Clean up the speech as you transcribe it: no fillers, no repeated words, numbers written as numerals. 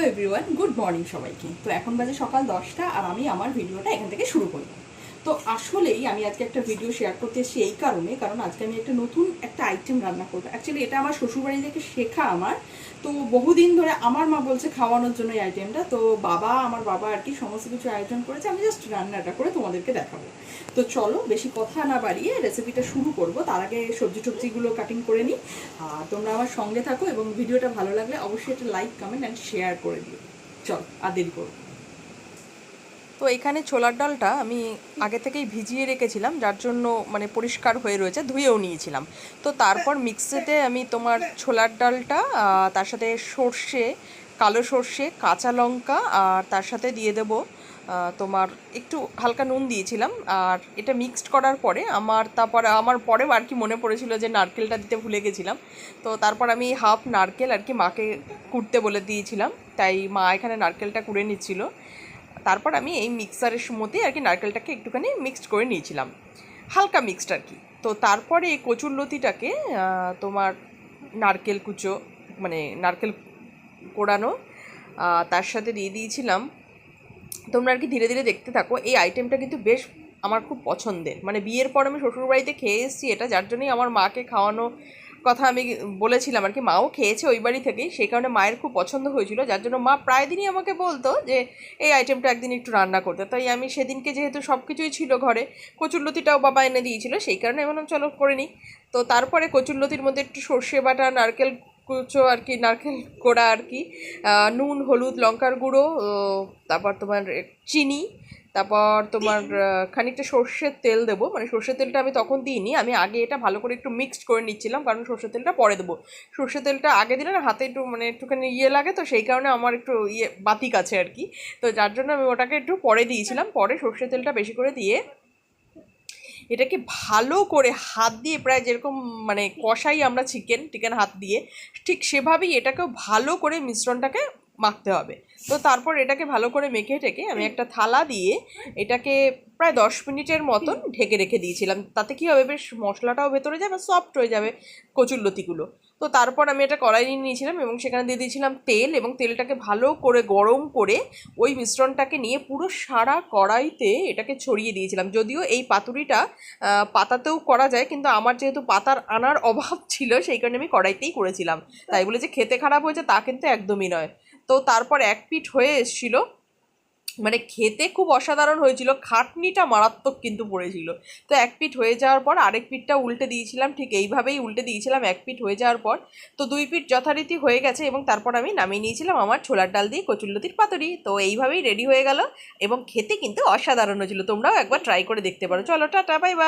Everyone, good morning সবাইকে। তো এখন বাজে সকাল 10টা আর আমি আমার ভিডিওটা এখান থেকে শুরু করব। তো আসলেই আমি আজকে একটা ভিডিও শেয়ার করতে এসেছি এই কারণ আজকে আমি একটা নতুন একটা আইটেম রান্না করবো। অ্যাকচুয়ালি এটা আমার শ্বশুরবাড়ি থেকে শেখা আমার। তো বহুদিন ধরে আমার মা বলছে খাওয়ানোর জন্য এই আইটেমটা। তো আমার বাবা আর কি সমস্ত কিছু আয়োজন করেছে, আমি জাস্ট রান্নাটা করে তোমাদেরকে দেখাবো। তো চলো বেশি কথা না বাড়িয়ে রেসিপিটা শুরু করব। তার আগে সবজিগুলো কাটিং করে নিই। আর তোমরা আমার সঙ্গে থাকো এবং ভিডিওটা ভালো লাগলে অবশ্যই একটা লাইক, কমেন্ট অ্যান্ড শেয়ার করে দিও। চল আর দেরি করো। তো এখানে ছোলার ডালটা আমি আগে থেকেই ভিজিয়ে রেখেছিলাম, যার জন্য মানে পরিষ্কার হয়ে রয়েছে, ধুয়েও নিয়েছিলাম। তো তারপর মিক্সিতে আমি তোমার ছোলার ডালটা তার সাথে সর্ষে, কালো সর্ষে, কাঁচা লঙ্কা আর তার সাথে দিয়ে দেবো তোমার একটু হালকা নুন দিয়েছিলাম। আর এটা মিক্সড করার পরে আমার পরে আর কি মনে পড়েছিল যে নারকেলটা দিতে ভুলে গেছিলাম। তো তারপর আমি হাফ নারকেল আর কি মাকে কুটতে বলে দিয়েছিলাম, তাই মা এখানে নারকেলটা কুড়ে নিচ্ছিল। তারপর আমি এই মিক্সারের মধ্যে আর কি নারকেলটাকে একটুখানি মিক্সড করে নিয়েছিলাম, হালকা মিক্সড আর কি। তো তারপরে এই কচুর লতিটাকে তোমার নারকেল কুচো মানে নারকেল কোড়ানো তার সাথে দিয়ে দিয়েছিলাম। তোমরা আর কি ধীরে ধীরে দেখতে থাকো। এই আইটেমটা কিন্তু বেশ আমার খুব পছন্দের, মানে বিয়ের পর আমি শ্বশুরবাড়িতে খেয়ে এসেছি এটা, যার জন্যই আমার মাকে খাওয়ানো কথা আমি বলেছিলাম আর কি। মাও খেয়েছে ওই বাড়ি থেকেই, সেই কারণে মায়ের খুব পছন্দ হয়েছিল, যার জন্য মা প্রায় দিনই আমাকে বলতো যে এই আইটেমটা একদিন একটু রান্না করতে। তাই আমি সেদিনকে যেহেতু সব কিছুই ছিল ঘরে, কচুরলতিটাও বাবা এনে দিয়েছিল, সেই কারণে আমি বললাম চলো করে নিই। তো তারপরে কচুরলতির মধ্যে একটু সর্ষে বাটা, নারকেল কুচো আর কি, নারকেল কোড়া আর কি, নুন, হলুদ, লঙ্কার গুঁড়ো, তারপর তোমার চিনি, তারপর তোমার খানিকটা সর্ষের তেল দেবো। মানে সর্ষের তেলটা আমি তখন দিইনি, আমি আগে এটা ভালো করে একটু মিক্সড করে নিচ্ছিলাম, কারণ সর্ষের তেলটা পরে দেবো। সর্ষের তেলটা আগে দিলে না হাতে একটু মানে একটুখানি লাগে, তো সেই কারণে আমার একটু বাতিক আছে আর কি। তো যার জন্য আমি ওটাকে একটু পরে দিয়েছিলাম। পরে সর্ষের তেলটা বেশি করে দিয়ে এটাকে ভালো করে হাত দিয়ে, প্রায় যেরকম মানে কষাই আমরা চিকেন হাত দিয়ে, ঠিক সেভাবেই এটাকেও ভালো করে মিশ্রণটাকে মাখতে হবে। তো তারপর এটাকে ভালো করে মেখে টেকে আমি একটা থালা দিয়ে এটাকে প্রায় 10 মিনিটের মতন ঢেকে রেখে দিয়েছিলাম। তাতে কী হবে, বেশ মশলাটাও ভেতরে যাবে, সফট হয়ে যাবে কচুরলতিগুলো। তো তারপর আমি এটা কড়াই নিয়ে নিয়েছিলাম এবং সেখানে দিয়ে দিয়েছিলাম তেল, এবং তেলটাকে ভালো করে গরম করে ওই মিশ্রণটাকে নিয়ে পুরো সারা কড়াইতে এটাকে ছড়িয়ে দিয়েছিলাম। যদিও এই পাতুরিটা পাতাতেও করা যায়, কিন্তু আমার যেহেতু পাতার আনার অভাব ছিল, সেই কারণে আমি কড়াইতেই করেছিলাম। তাই বলে যে খেতে খারাপ হয়েছে তা কিন্তু একদমই নয়। তো তারপর এক পিঠ হয়ে এসেছিল, মানে খেতে খুব অসাধারণ হয়েছিল, খাটনিটা মারাত্মক কিন্তু পড়েছিল। তো এক পিঠ হয়ে যাওয়ার পর আরেক পিঠটা উল্টে দিয়েছিলাম, ঠিক এইভাবেই উল্টে দিয়েছিলাম এক পিঠ হয়ে যাওয়ার পর। তো 2 পিঠ যথারীতি হয়ে গেছে, এবং তারপর আমি নামিয়ে নিয়েছিলাম আমার ছোলার ডাল দিয়ে কচুরলতির পাতুরি। তো এইভাবেই রেডি হয়ে গেল, এবং খেতে কিন্তু অসাধারণ হয়েছিল। তোমরাও একবার ট্রাই করে দেখতে পারো। চলো টাটা, বাই বাই।